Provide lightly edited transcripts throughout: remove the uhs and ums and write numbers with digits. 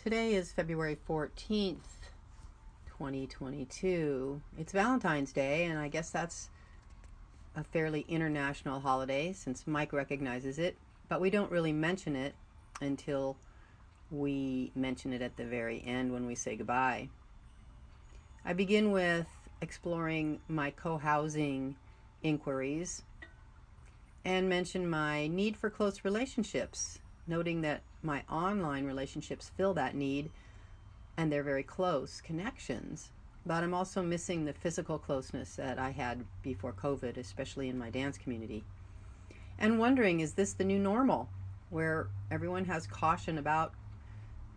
Today is February 14th, 2022. It's Valentine's Day, and I guess that's a fairly international holiday since Mike recognizes it, but we don't really mention it until we mention it at the very end when we say goodbye. I begin with exploring my co-housing inquiries and mention my need for close relationships, noting that my online relationships fill that need and they're very close connections. But I'm also missing the physical closeness that I had before COVID, especially in my dance community. And wondering, is this the new normal where everyone has caution about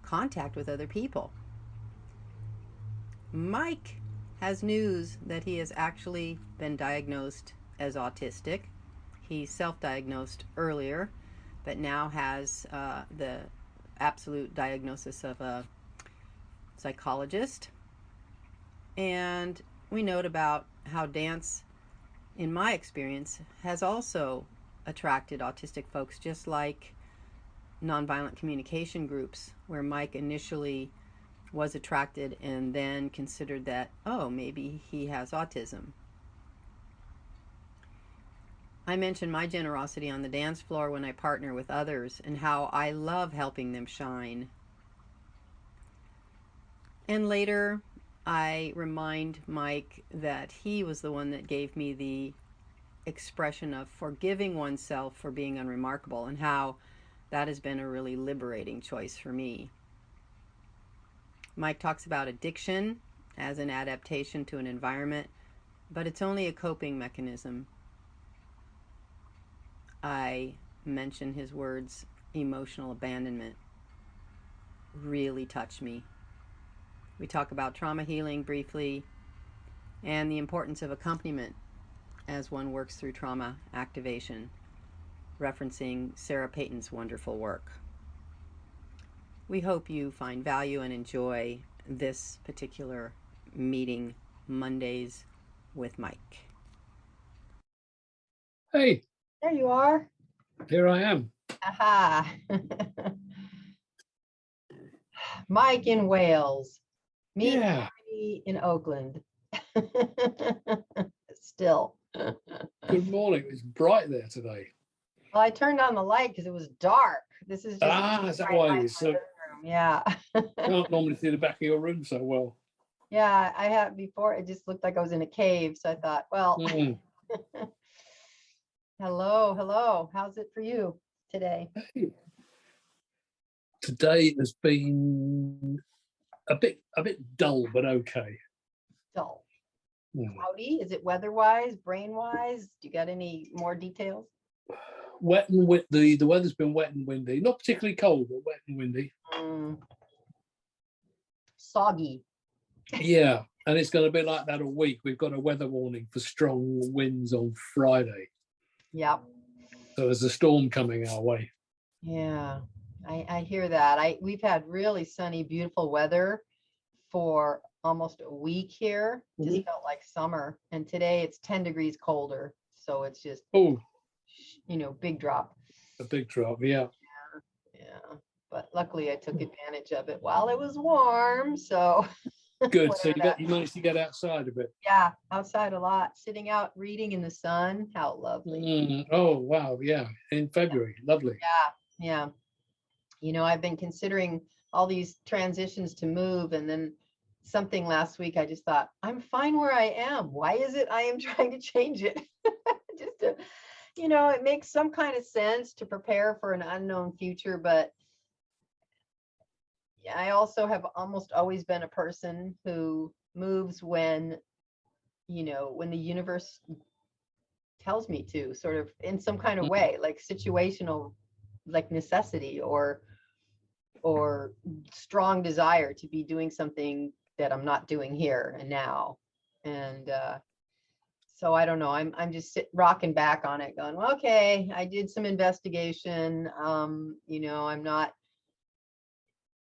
contact with other people? Mike has news that he has actually been diagnosed as autistic. He self-diagnosed earlier, but now has the absolute diagnosis of a psychologist. And we note about how dance, in my experience, has also attracted autistic folks, just like nonviolent communication groups, where Mike initially was attracted and then considered that, oh, maybe he has autism. I mentioned my generosity on the dance floor when I partner with others and how I love helping them shine. And later, I remind Mike that he was the one that gave me the expression of forgiving oneself for being unremarkable, and how that has been a really liberating choice for me. Mike talks about addiction as an adaptation to an environment, but it's only a coping mechanism. I mention his words, emotional abandonment, really touched me. We talk about trauma healing briefly and the importance of accompaniment as one works through trauma activation, referencing Sarah Peyton's wonderful work. We hope you find value and enjoy this particular meeting, Mondays with Mike. Hey, There you are. here I am. Aha. Mike in Wales. Me Yeah, in Oakland. Still. good morning. It's bright there today. Well, I turned on the light because it was dark. This is just Is that right why by it my is? So living room. Yeah. can't normally see the back of your room so well. Yeah, I had before, it just looked like I was in a cave. So I thought, well, Mm. hello. How's it for you today? Hey. Today has been a bit dull, but okay. Dull. Mm. Cloudy? Is it weather-wise, brain-wise? Do you got any more details? Wet and windy. The weather's been wet and windy. Not particularly cold, but wet and windy. Soggy. Yeah, and it's going to be like that all week. We've got a weather warning for strong winds on Friday. Yep. So there's a storm coming our way. Yeah, I hear that. We've had really sunny, beautiful weather for almost a week here. Just felt like summer. And today it's 10 degrees colder. So it's just, Oh, big drop. a big drop, yeah. Yeah. But luckily I took advantage of it while it was warm. So Good. So whatever you managed to get outside a bit. yeah, outside a lot, sitting out reading in the sun. How lovely. Oh, wow. Yeah. In February. Lovely. Yeah. I've been considering all these transitions to move, and then something last week, I just thought, I'm fine where I am. Why is it I am trying to change it? Just to, it makes some kind of sense to prepare for an unknown future, but I also have almost always been a person who moves when the universe tells me to, sort of in some kind of way, like situational, like necessity or strong desire to be doing something that I'm not doing here and now. And so I don't know, I'm just rocking back on it going, well, okay, I did some investigation. I'm not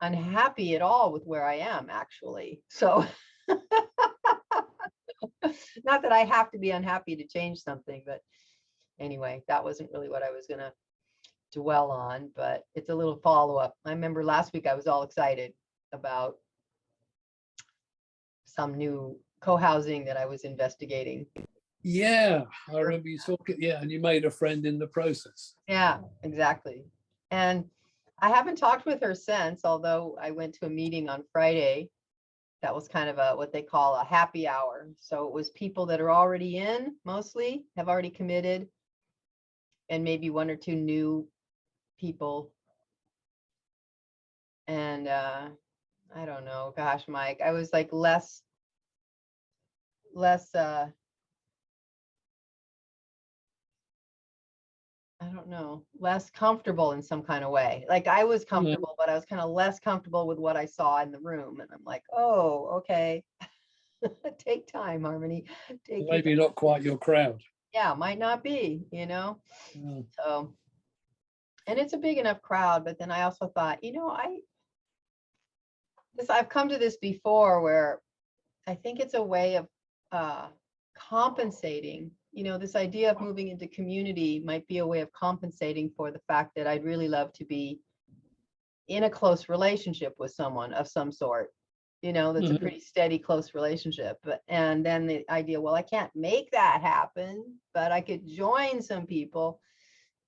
unhappy at all with where I am, actually. So not that I have to be unhappy to change something, but anyway, that wasn't really what I was going to dwell on, but it's a little follow-up. I remember last week I was all excited. about some new co-housing that I was investigating. Yeah, I remember you talking. Yeah, and you made a friend in the process. Yeah, exactly. And I haven't talked with her since, although I went to a meeting on Friday. That was kind of a what they call a happy hour. So it was people that are already in, mostly have already committed, and maybe one or two new people. And I don't know, gosh, Mike, I was like less I don't know, less comfortable in some kind of way. Like I was comfortable, but I was kind of less comfortable with what I saw in the room. And I'm like, oh, okay. Take time, Harmony. Take Maybe not quite your crowd. Yeah, might not be, So, and it's a big enough crowd, but then I also thought, I've come to this before where I think it's a way of compensating. This idea of moving into community might be a way of compensating for the fact that I'd really love to be in a close relationship with someone of some sort, that's a pretty steady, close relationship. And then the idea, well, I can't make that happen, but I could join some people.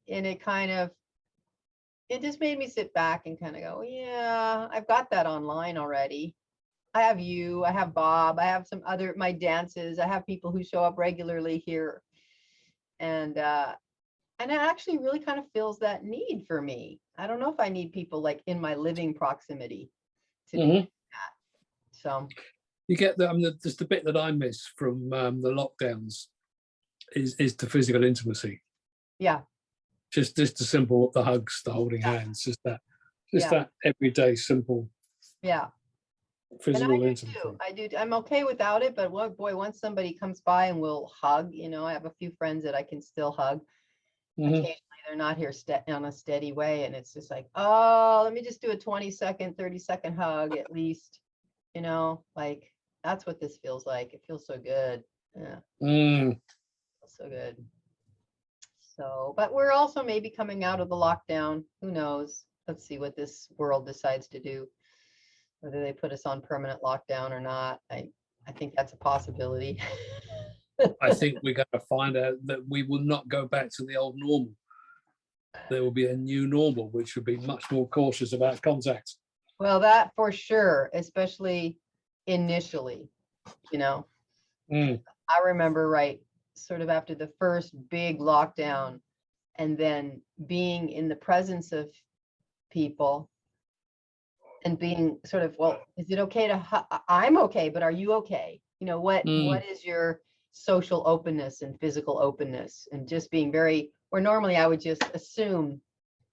And it just made me sit back and kind of go, yeah, I've got that online already. I have you, I have Bob, I have my dances, I have people who show up regularly here. And it actually really kind of fills that need for me. I don't know if I need people like in my living proximity to do that. So you get that. Just the bit that I miss from the lockdowns is the physical intimacy. Yeah. Just the simple, the hugs, the holding hands, just that everyday simple. Yeah. Physical intimacy. I do. I'm okay without it, but boy, once somebody comes by and will hug, I have a few friends that I can still hug. Occasionally they're not here on a steady way. And it's just like, oh, let me just do a 20-second, 30-second hug at least, like that's what this feels like. It feels so good. Yeah. Feels so good. So, but we're also maybe coming out of the lockdown. Who knows? Let's see what this world decides to do. Whether they put us on permanent lockdown or not, I think that's a possibility. I think we're going to find out that we will not go back to the old normal. There will be a new normal, which will be much more cautious about contact. Well, that for sure, especially initially, I remember, sort of after the first big lockdown and then being in the presence of people and being sort of, well, is it okay I'm okay, but are you okay? What is your social openness and physical openness, and just being where normally I would just assume,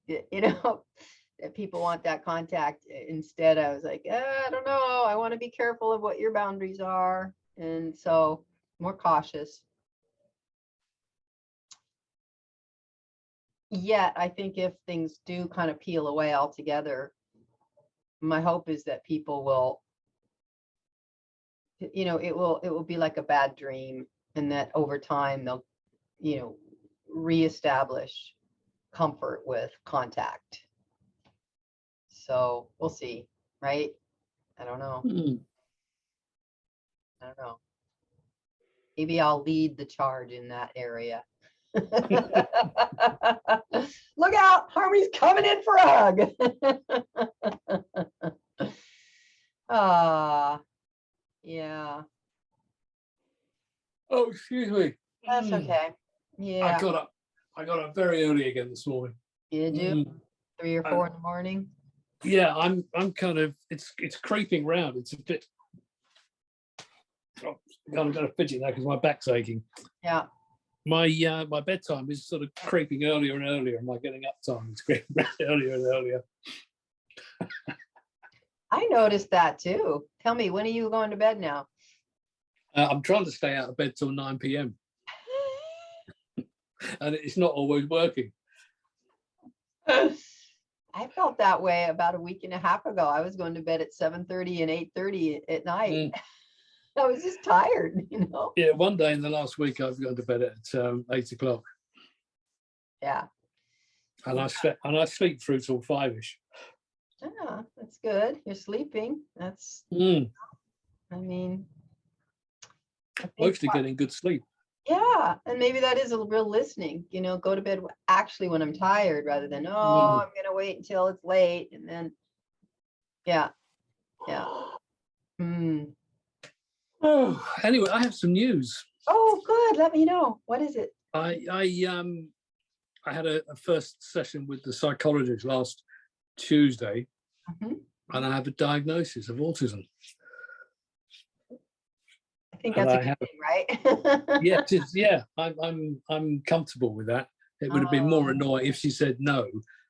that people want that contact. Instead, I was like, I don't know. I want to be careful of what your boundaries are. And so more cautious. Yet, I think if things do kind of peel away altogether, my hope is that people will, it will be like a bad dream, and that over time they'll, reestablish comfort with contact. So we'll see, right? I don't know. I don't know. Maybe I'll lead the charge in that area. Look out, Harmony's coming in for a hug. Yeah. Oh, excuse me. That's okay. Yeah. I got up very early again this morning. Did you? 3 or 4 in the morning? Yeah, I'm kind of, it's creeping round. It's a bit, I'm going to fidget now because my back's aching. Yeah. My bedtime is sort of creeping earlier and earlier, and my getting up time is creeping earlier and earlier. I noticed that too. Tell me, when are you going to bed now? I'm trying to stay out of bed till 9 p.m. and it's not always working. I felt that way about a week and a half ago. I was going to bed at 7:30 and 8:30 at night. I was just tired, Yeah, one day in the last week I've gone to bed at 8 o'clock. Yeah. And I sleep through till 5ish. Yeah, that's good. You're sleeping. That's, Mm. I mean, I think, Mostly getting good sleep. yeah, and maybe that is a real listening, go to bed actually when I'm tired rather than, oh, Mm. I'm gonna wait until it's late and then, yeah, yeah. Mm. Oh, anyway, I have some news. Oh, good. Let me know. What is it? I had a first session with the psychologist last Tuesday, Mhm. and I have a diagnosis of autism. I think And that's a I good have, thing, right? yeah, yeah, I'm comfortable with that. It would have been Oh, more annoying if she said no.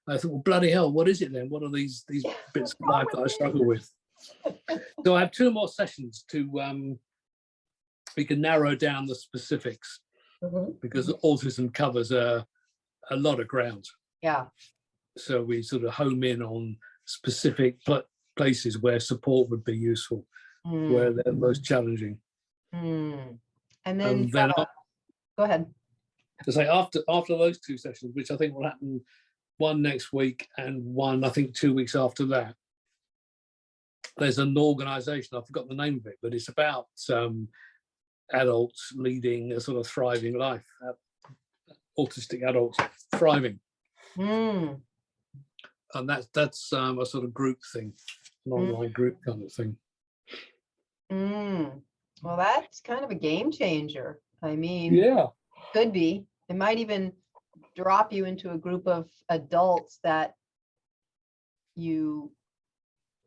I thought, well, bloody hell, what is it then? What are these yeah, bits what's of wrong life that I with struggle with? So I have 2 more sessions to we can narrow down the specifics, me? because autism covers a lot of ground. Yeah. So we sort of home in on specific places where support would be useful, where Mm, they're most challenging. mm. And then And then go ahead. to say after those 2 sessions, which I think will happen, one next week and one I think 2 weeks after that, there's an organisation, I forgot the name of it, but it's about adults leading a sort of thriving life, autistic adults thriving, Mm, and that's a sort of group thing, an mm, online group kind of thing. mm. Well, that's kind of a game changer. I mean, Yeah. could be. It might even drop you into a group of adults that you,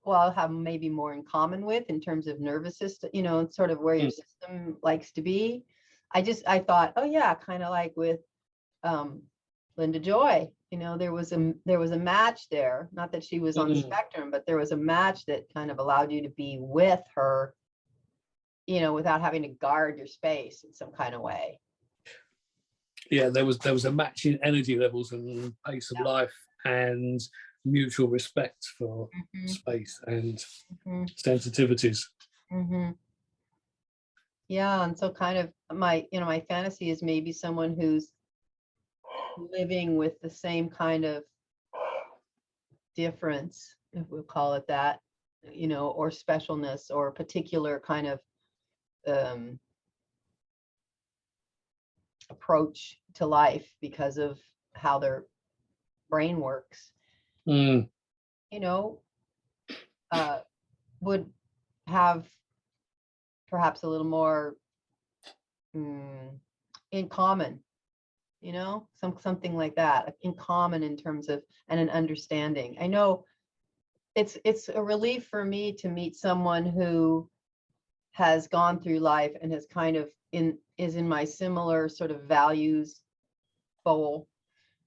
well, have maybe more in common with in terms of nervous system, sort of where your Mm. system likes to be. I thought, oh yeah, kind of like with um, Linda Joy, there was a match there. Not that she was on the Mm. spectrum, but there was a match that kind of allowed you to be with her, without having to guard your space in some kind of way. Yeah, there was a match in energy levels and pace of life and mutual respect for Mhm, space and mhm, sensitivities. mhm. Yeah, and so kind of my fantasy is maybe someone who's living with the same kind of difference, if we'll call it that, or specialness or particular kind of um, approach to life because of how their brain works, Mm. you know, uh, would have perhaps a little more in common, something like that, in common in terms of and an understanding. I know it's a relief for me to meet someone who has gone through life and has kind of is in my similar sort of values bowl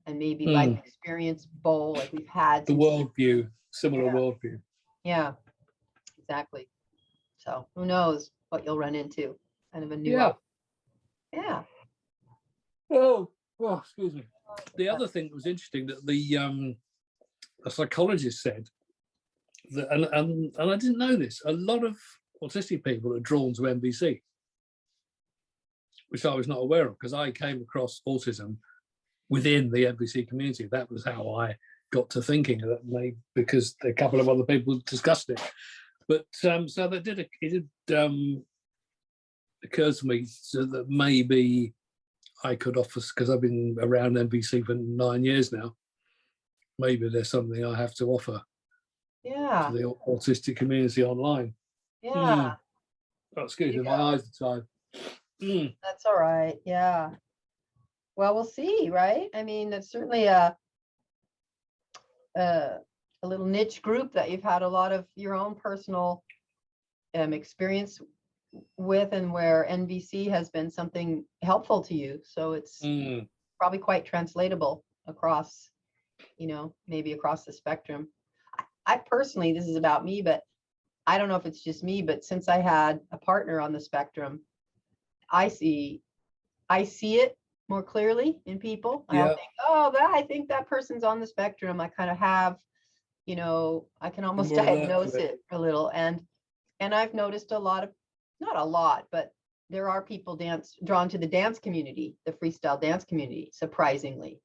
and maybe life Mm. experience bowl, like we've had The some. worldview, similar Yeah, worldview. yeah, exactly. So who knows what you'll run into, kind of a new Yeah. yeah. Oh, excuse me. The other thing that was interesting that the psychologist said that, and I didn't know this, a lot of autistic people are drawn to NVC, which I was not aware of, because I came across autism within the NVC community. That was how I got to thinking of it, because a couple of other people discussed it. But so that it did occur to me so that maybe I could offer, because I've been around NVC for 9 years now, maybe there's something I have to offer to Yeah, the autistic community online. yeah, Oh, excuse you me, my go. eyes are tired. That's all right. Yeah. Well, we'll see, right? I mean, it's certainly a a little niche group that you've had a lot of your own personal experience with, and where NVC has been something helpful to you. So it's Mm. probably quite translatable across, maybe across the spectrum. I personally, this is about me, but I don't know if it's just me, but since I had a partner on the spectrum, I see it more clearly in people. I'll Yeah, think, oh, I think that person's on the spectrum. I kind of have, I can you're almost more alert to diagnose it. it a little. And I've noticed a lot of, not a lot, but there are people drawn to the dance community, the freestyle dance community, surprisingly.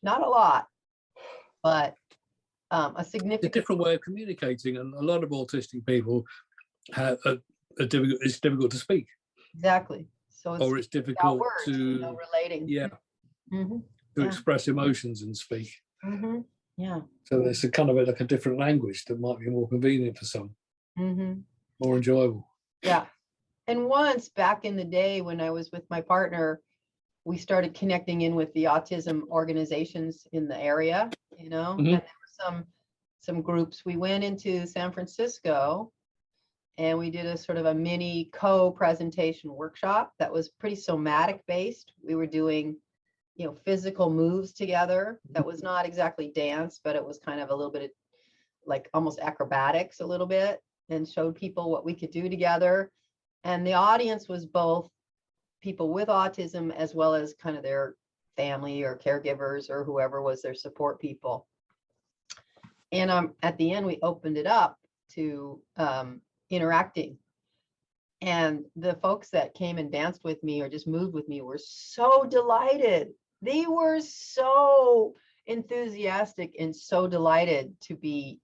Not a lot, but a It's a significant. different way of communicating, and a lot of autistic people have it's difficult to speak, Exactly. So or it's without difficult words, to relating. yeah Mm-hmm. to Yeah. express emotions and speak. Mm-hmm. Yeah. So it's a kind of like a different language that might be more convenient for some, Mm-hmm. more enjoyable. Yeah. And once back in the day when I was with my partner, we started connecting in with the autism organizations in the area, and there were some groups. We went into San Francisco and we did a sort of a mini co-presentation workshop that was pretty somatic based. We were doing, physical moves together. That was not exactly dance, but it was kind of a little bit of like almost acrobatics a little bit, and showed people what we could do together. And the audience was both people with autism as well as kind of their family or caregivers or whoever was their support people. And at the end, we opened it up to interacting. And the folks that came and danced with me or just moved with me were so delighted. They were so enthusiastic and so delighted to be,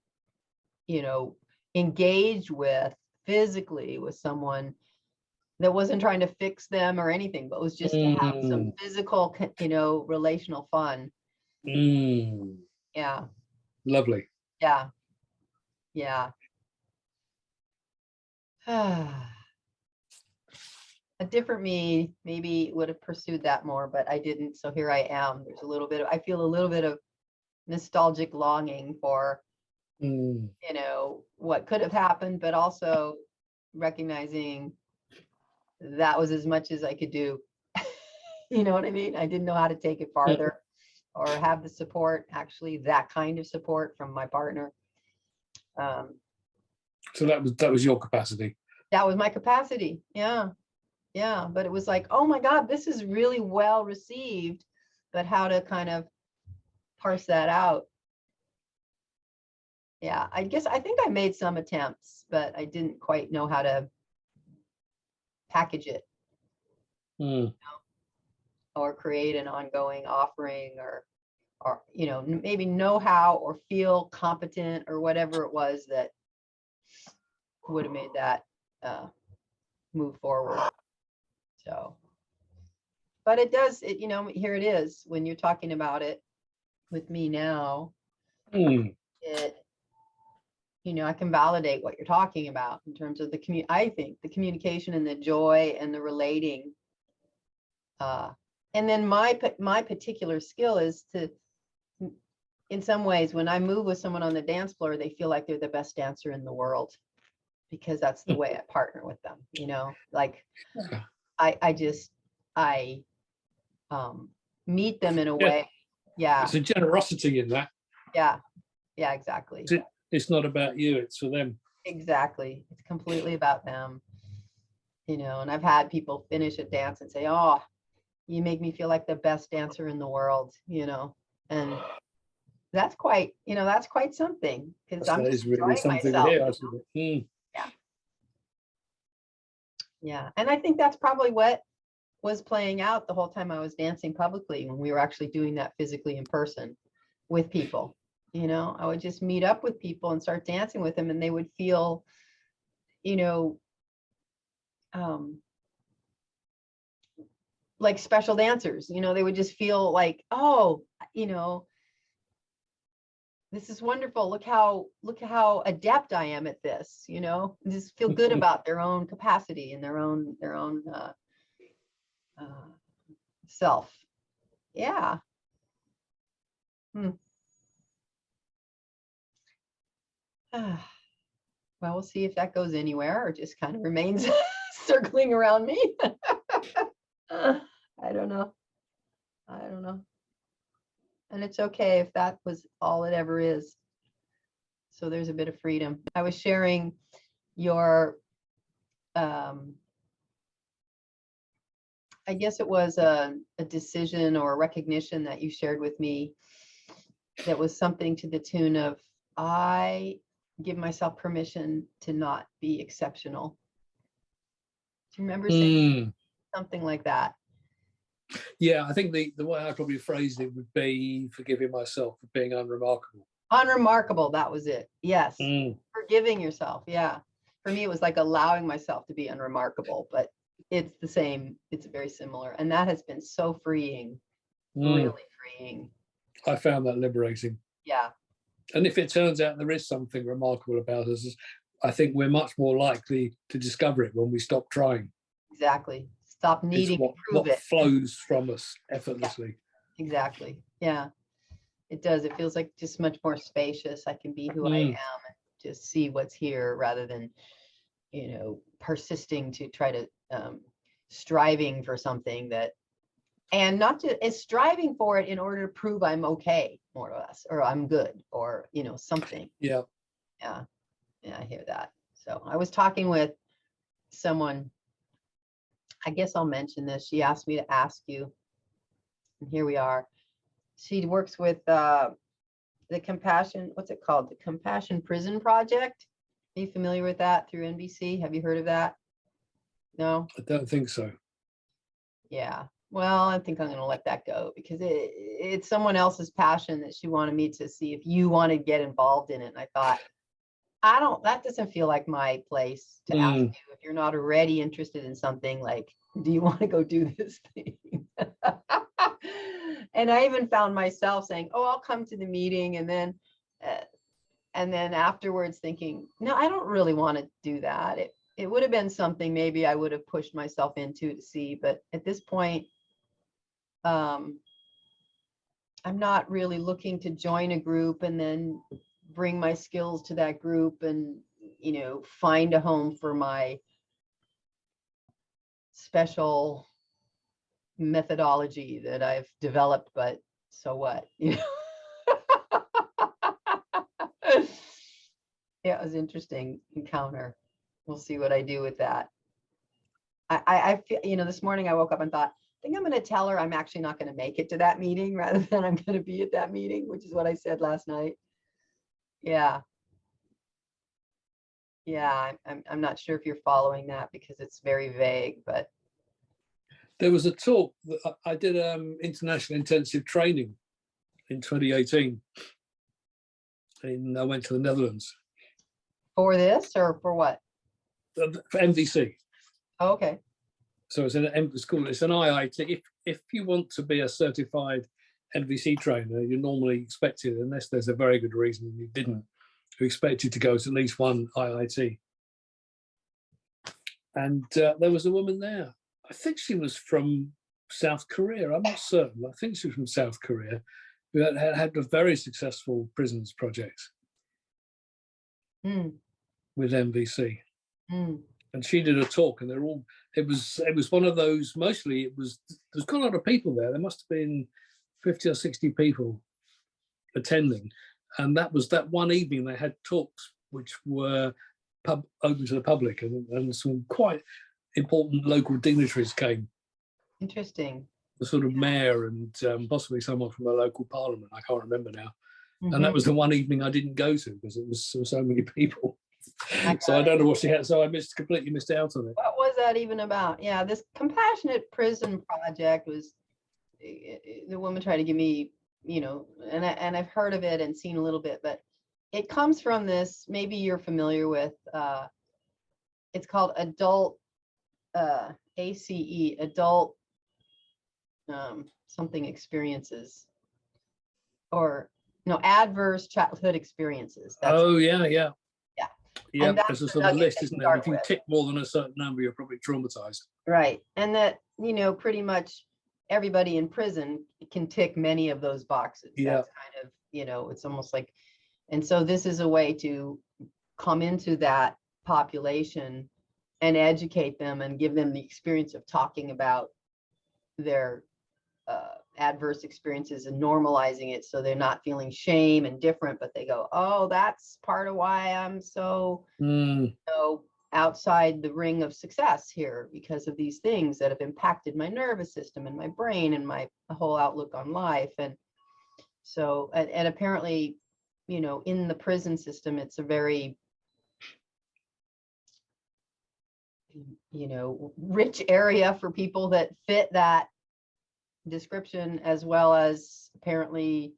engaged with physically with someone that wasn't trying to fix them or anything, but was just to have some physical, relational fun. Yeah. Lovely. Yeah. Yeah. A different me maybe would have pursued that more, but I didn't. So here I am. There's I feel a little bit of nostalgic longing for, what could have happened, but also recognizing that was as much as I could do. You know what I mean? I didn't know how to take it farther or have the support, actually that kind of support from my partner. So that was your capacity. That was my capacity. Yeah. Yeah. But it was like, oh my God, this is really well received, but how to kind of parse that out. Yeah. I think I made some attempts, but I didn't quite know how to package it. Or create an ongoing offering or maybe know how or feel competent or whatever it was that would have made that move forward. So, but it does, here it is when you're talking about it with me now, it, I can validate what you're talking about in terms of I think the communication and the joy and the relating. And then my particular skill is to, in some ways, when I move with someone on the dance floor, they feel like they're the best dancer in the world because that's the way I partner with them, like I meet them in a way. Yeah. There's a generosity in that. Yeah. Yeah, exactly. It's not about you, it's for them. Exactly. It's completely about them. And I've had people finish a dance and say, oh, you make me feel like the best dancer in the world, and that's quite something because I'm just really something myself. Here. Yeah. Yeah. And I think that's probably what was playing out the whole time I was dancing publicly when we were actually doing that physically in person with people. I would just meet up with people and start dancing with them and they would feel, like special dancers, they would just feel like, oh, this is wonderful. Look how adept I am at this, just feel good about their own capacity and their own self. Yeah. Well, we'll see if that goes anywhere or just kind of remains circling around me. I don't know. And it's okay if that was all it ever is. So there's a bit of freedom. I was sharing your, I guess it was a decision or a recognition that you shared with me that was something to the tune of, I give myself permission to not be exceptional. Do you remember saying something like that? Yeah, I think the way I probably phrased it would be forgiving myself for being unremarkable. Unremarkable, that was it. Yes. Mm. Forgiving yourself. Yeah. For me, it was like allowing myself to be unremarkable, but it's the same. It's very similar. And that has been so freeing, really freeing. I found that liberating. Yeah. And if it turns out there is something remarkable about us, I think we're much more likely to discover it when we stop trying. Exactly. Stop needing to prove what it. flows from us effortlessly. Yeah, exactly. Yeah. It does. It feels like just much more spacious. I can be who I am and just see what's here rather than, persisting to try to striving for something that, and not to, it's striving for it in order to prove I'm okay, more or less, or I'm good, or, something. Yeah. Yeah. Yeah, I hear that. So I was talking with someone, I guess I'll mention this. She asked me to ask you, and here we are. She works with the Compassion, what's it called? The Compassion Prison Project. Are you familiar with that through NBC? Have you heard of that? No? I don't think so. Yeah. Well, I think I'm going to let that go because it's someone else's passion that she wanted me to see if you want to get involved in it. And I thought, that doesn't feel like my place to ask you if you're not already interested in something like, do you want to go do this thing? And I even found myself saying, oh, I'll come to the meeting. And then afterwards thinking, no, I don't really want to do that. It would have been something maybe I would have pushed myself into to see, but at this point, I'm not really looking to join a group and then bring my skills to that group and, find a home for my special methodology that I've developed, but so what? Yeah, it was interesting encounter. We'll see what I do with that. I feel, this morning I woke up and thought, I think I'm going to tell her I'm actually not going to make it to that meeting rather than I'm going to be at that meeting, which is what I said last night. Yeah. Yeah, I'm not sure if you're following that because it's very vague, but there was a talk that I did international intensive training in 2018. I went to the Netherlands. For this or for what? For MVC. Oh, okay. So it's an school. It's an IIT. If you want to be a certified MVC trainer, you're normally expected, unless there's a very good reason you didn't, you're expected to go to at least one IIT. And there was a woman there. I think she was from South Korea. I'm not certain. I think she was from South Korea. Who had a very successful prisons project with MVC. And she did a talk, and it was one of those, mostly there's quite a lot of people there. There must have been 50 or 60 people attending. And that was that one evening they had talks which were open to the public, and some quite important local dignitaries came. Interesting. The sort of mayor and possibly someone from a local parliament. I can't remember now. And that was the one evening I didn't go to because there was so many people. So I don't know what she had. So I completely missed out on it. What was that even about? Yeah, this Compassionate Prison Project was, the woman tried to give me, and I've heard of it and seen a little bit, but it comes from this, maybe you're familiar with, it's called adult, ACE, adult something experiences, or no, adverse childhood experiences. That's yeah. Yeah, there's a sort of list, isn't there? If you tick more than a certain number, you're probably traumatized. Right. And that, pretty much everybody in prison can tick many of those boxes. Yeah. That's kind of, it's almost like, and so this is a way to come into that population and educate them and give them the experience of talking about their adverse experiences and normalizing it, so they're not feeling shame and different, but they go, oh, that's part of why I'm so outside the ring of success here, because of these things that have impacted my nervous system and my brain and my whole outlook on life. And so, and apparently, in the prison system, it's a very rich area for people that fit that description, as well as apparently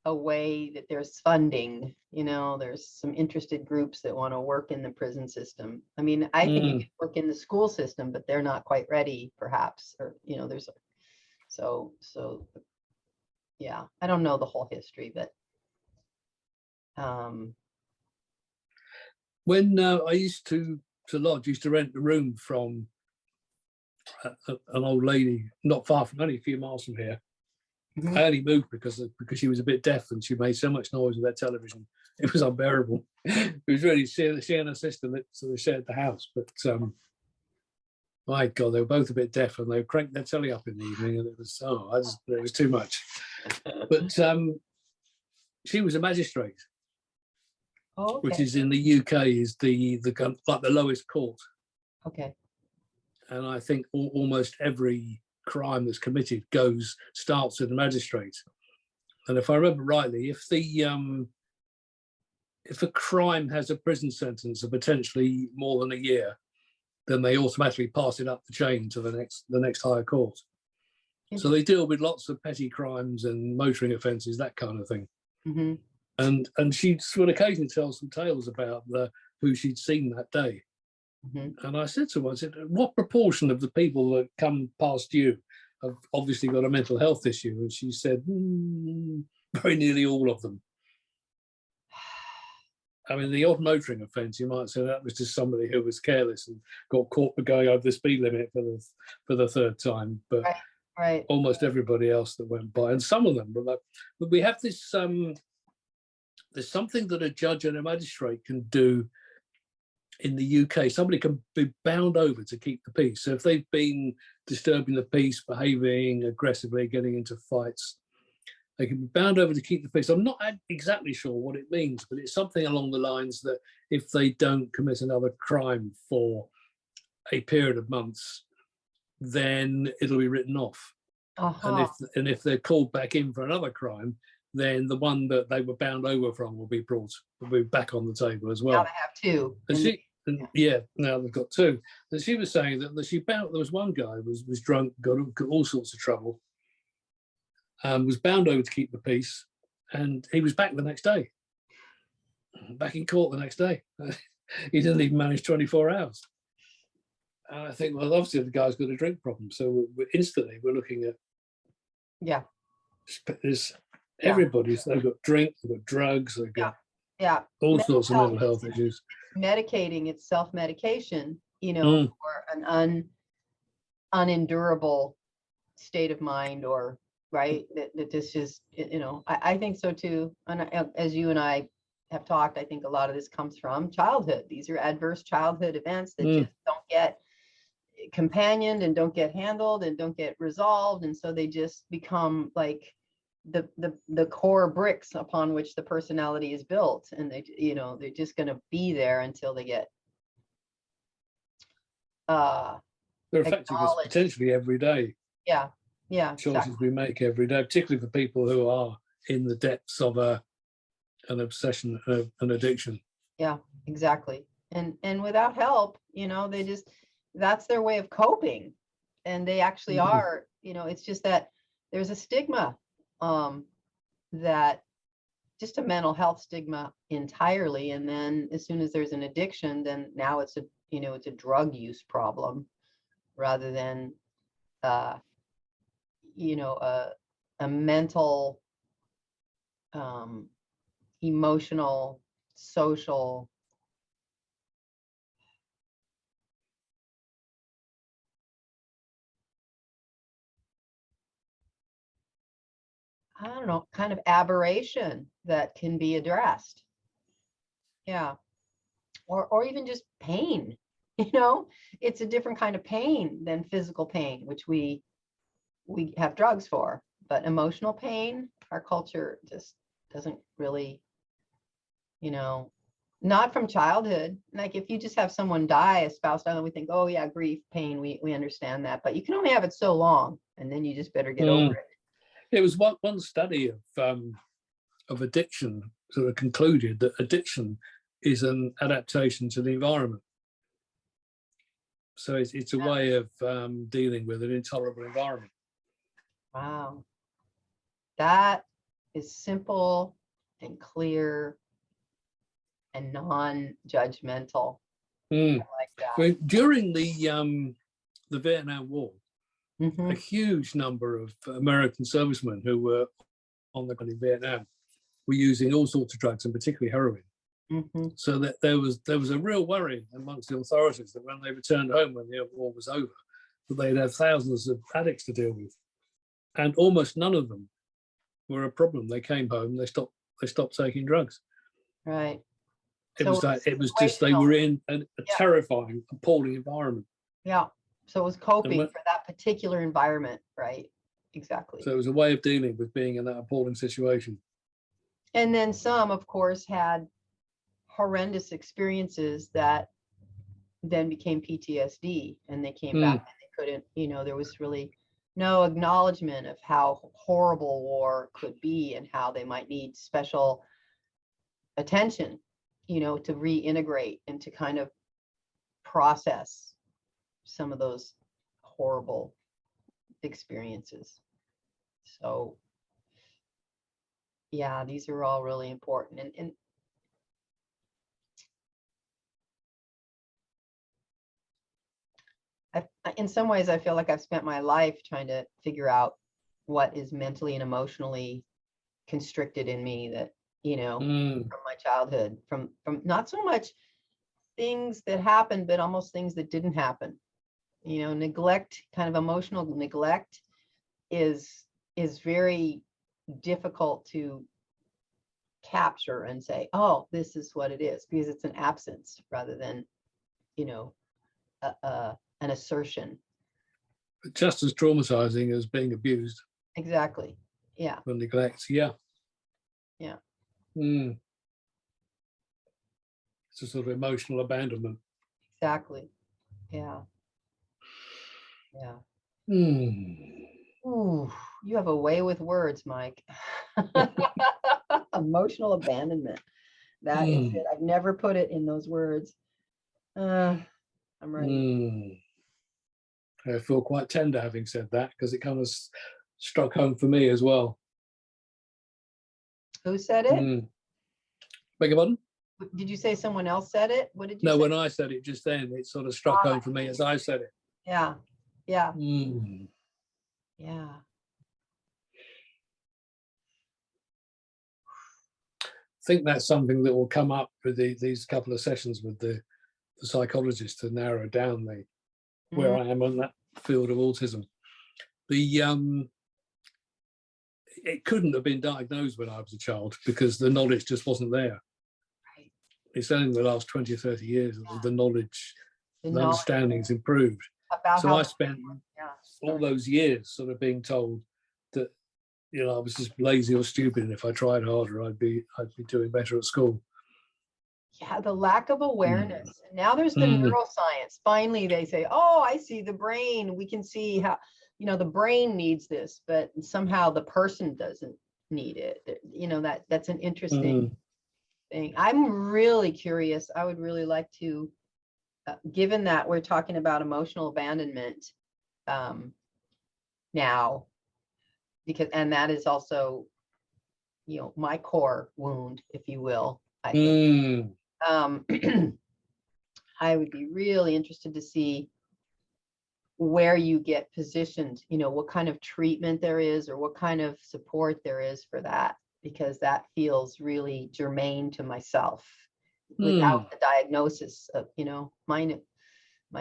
a way that there's funding, there's some interested groups that want to work in the prison system. I mean, I think it could work in the school system, but they're not quite ready, perhaps, or, there's, so, yeah, I don't know the whole history, but, when I used to lodge, used to rent a room from an old lady, not far from, only a few miles from here. I only moved because she was a bit deaf and she made so much noise with that television. It was unbearable. It was really, she and her sister sort of shared the house, but my God, they were both a bit deaf and they cranked their telly up in the evening, and it was it was too much. But she was a magistrate, oh, okay. which is in the UK is the like the lowest court. Okay. And I think almost every crime that's committed starts with the magistrate. And if I remember rightly, if a crime has a prison sentence of potentially more than a year, then they automatically pass it up the chain to the next higher court. So they deal with lots of petty crimes and motoring offences, that kind of thing. And she would occasionally tell some tales about who she'd seen that day. And I said to her, what proportion of the people that come past you have obviously got a mental health issue? And she said, very nearly all of them. I mean, the odd motoring offence, you might say that was just somebody who was careless and got caught for going over the speed limit for the third time. But right. Almost everybody else that went by, and some of them, but we have this, there's something that a judge and a magistrate can do in the UK. Somebody can be bound over to keep the peace. So if they've been disturbing the peace, behaving aggressively, getting into fights, they can be bound over to keep the peace. I'm not exactly sure what it means, but it's something along the lines that if they don't commit another crime for a period of months, then it'll be written off. And if they're called back in for another crime, then the one that they were bound over from will be back on the table as well. Now they have two. Now they've got two. And she was saying that there was one guy who was drunk, got all sorts of trouble, was bound over to keep the peace, and he was back the next day, back in court the next day. He didn't even manage 24 hours. And I think, well, obviously the guy's got a drink problem, so we're looking at everybody's. They've got drink, they've got drugs, they've got all sorts of mental health issues. Medicating, it's self-medication, for an unendurable state of mind, or that this is, I think so too. And as you and I have talked, I think a lot of this comes from childhood. These are adverse childhood events that just don't get companioned and don't get handled and don't get resolved, and so they just become like the core bricks upon which the personality is built, and they're just going to be there until they get they're effective potentially every day. Choices exactly. we make every day, particularly for people who are in the depths of an obsession, an addiction. Yeah, exactly. And without help, they just, that's their way of coping, and they actually are. It's just that there's a stigma, that just a mental health stigma entirely, and then as soon as there's an addiction, then now it's a drug use problem rather than a mental, emotional, social, I don't know, kind of aberration that can be addressed. Or even just pain. It's a different kind of pain than physical pain, which we have drugs for. But emotional pain, our culture just doesn't really, not from childhood. Like if you just have someone die, a spouse die, we think, oh yeah, grief, pain, we understand that. But you can only have it so long, and then you just better get over it. It was one study of addiction sort of concluded that addiction is an adaptation to the environment. So it's a way of dealing with an intolerable environment. Wow. That is simple and clear and non-judgmental. Mm. I like that. Well, during the Vietnam War, Mhm. a huge number of American servicemen who were on the ground in Vietnam were using all sorts of drugs, and particularly heroin. Mhm. So that there was a real worry amongst the authorities that when they returned home, when the war was over, that they'd have thousands of addicts to deal with, and almost none of them were a problem. They came home, they stopped taking drugs. Right. It So was like it was just they situational. were in a Yeah. terrifying, appalling environment. Yeah. So it was coping when- for that particular environment, right? Exactly. So it was a way of dealing with being in that appalling situation. And then some, of course, had horrendous experiences that then became PTSD, and they came back and they couldn't, there was really no acknowledgement of how horrible war could be and how they might need special attention, to reintegrate and to kind of process some of those horrible experiences. So yeah, these are all really important. And in some ways, I feel like I've spent my life trying to figure out what is mentally and emotionally constricted in me that, from my childhood, from not so much things that happened, but almost things that didn't happen. Neglect, kind of emotional neglect is very difficult to capture and say, oh, this is what it is, because it's an absence rather than, an assertion. Just as traumatizing as being abused. Exactly. Yeah. For neglect. Yeah. Yeah. It's a sort of emotional abandonment. Exactly. Yeah. Yeah. Ooh, you have a way with words, Mike. Emotional abandonment. That is it. I've never put it in those words. I'm ready. I feel quite tender having said that, because it kind of struck home for me as well. Who said it? Beg your pardon? Did you say someone else said it? What did you say? No, when I said it just then, it sort of struck home for me as I said it. Yeah. Yeah. Yeah. I think that's something that will come up with these couple of sessions with the psychologist to narrow down where I am on that field of autism. It couldn't have been diagnosed when I was a child because the knowledge just wasn't there. Right. It's only in the last 20 or 30 years that the knowledge, the understanding's improved. So I spent all those years sort of being told that, I was just lazy or stupid, and if I tried harder, I'd be doing better at school. Yeah, the lack of awareness. Now there's the neuroscience. Finally, they say, oh, I see the brain. We can see how, the brain needs this, but somehow the person doesn't need it. That's an interesting thing. I'm really curious. I would really like to, given that we're talking about emotional abandonment now, and that is also, my core wound, if you will, I think. I would be really interested to see where you get positioned, what kind of treatment there is or what kind of support there is for that, because that feels really germane to myself without the diagnosis of, mine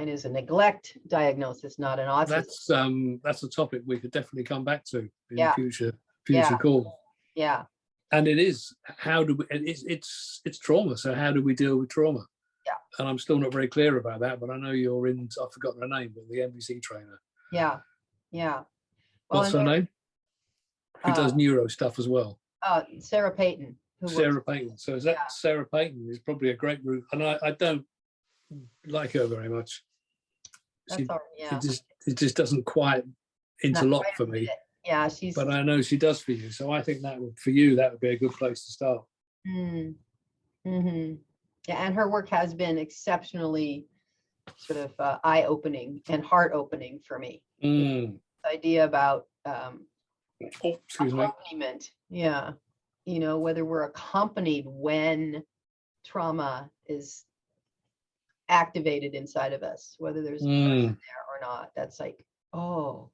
is a neglect diagnosis, not an autism. That's a topic we could definitely come back to in future call. Yeah. And it is, it's trauma. So how do we deal with trauma? Yeah. And I'm still not very clear about that, but I know you're I've forgotten her name, but the NBC trainer. Yeah. Yeah. What's her name? Who does neuro stuff as well? Sarah Peyton. Sarah Peyton. So is that Sarah Peyton is probably a great route. And I don't like her very much. It just doesn't quite interlock for me. Yeah, but I know she does for you. So I think that would be a good place to start. Yeah, and her work has been exceptionally sort of eye-opening and heart-opening for me. The idea about accompaniment. Yeah. you know, whether we're accompanied when trauma is activated inside of us, whether there's a person there or not. That's like, oh,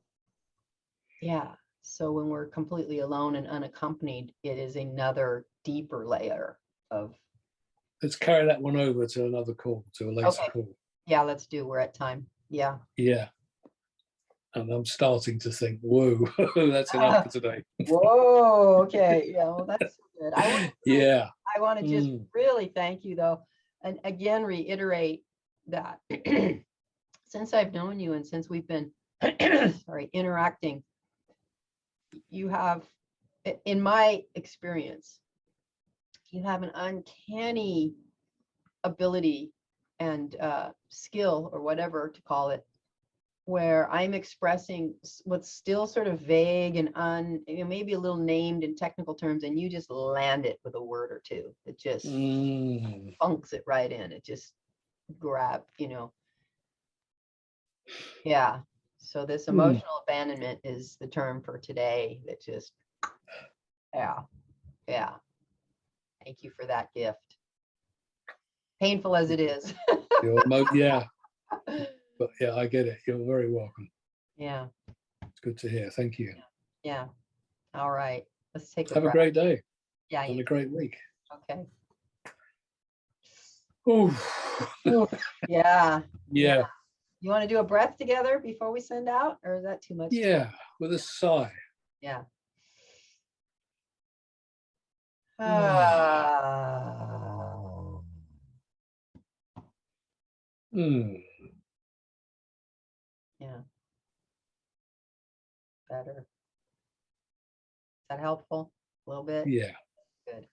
yeah. So when we're completely alone and unaccompanied, it is another deeper layer of. Let's carry that one over to another call, to a later Okay. call. Yeah, let's do. We're at time. Yeah. Yeah. And I'm starting to think, whoa, that's enough for today. Whoa. Okay. Yeah. Well, that's good. Yeah. I want to just really thank you, though, and again reiterate that since I've known you and since we've been interacting, you have, in my experience, you have an uncanny ability and skill, or whatever to call it, where I'm expressing what's still sort of vague and maybe a little named in technical terms, and you just land it with a word or two. It just funks it right in. It just grab, Yeah. So this emotional abandonment is the term for today. That just, yeah. Thank you for that gift. Painful as it is. Yeah. But yeah, I get it. You're very welcome. Yeah. It's good to hear. Thank you. Yeah. All right. Let's take a Have breath. a great day. Yeah. And a great week. Okay. Ooh. Yeah. Yeah. You want to do a breath together before we send out, or is that too much? Yeah, with a sigh. Yeah. Yeah. Better. Is that helpful? A little bit? Yeah. Good.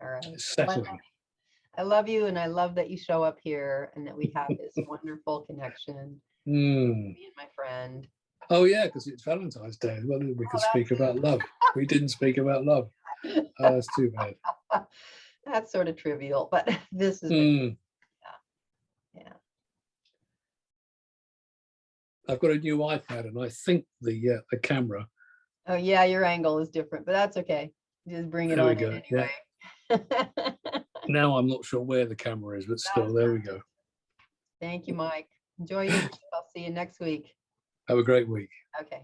All right. It's settling. I love you, and I love that you show up here and that we have this wonderful connection. Me and my friend. Oh yeah, because it's Valentine's Day. Well, we could speak about love. We didn't speak about love. That's too bad. That's sort of trivial, but this is yeah. I've got a new iPad, and I think the camera. Oh yeah, your angle is different, but that's okay. Just bring it on in anyway. Yeah. Now I'm not sure where the camera is, but still, there we go. Thank you, Mike. Enjoy your week. I'll see you next week. Have a great week. Okay.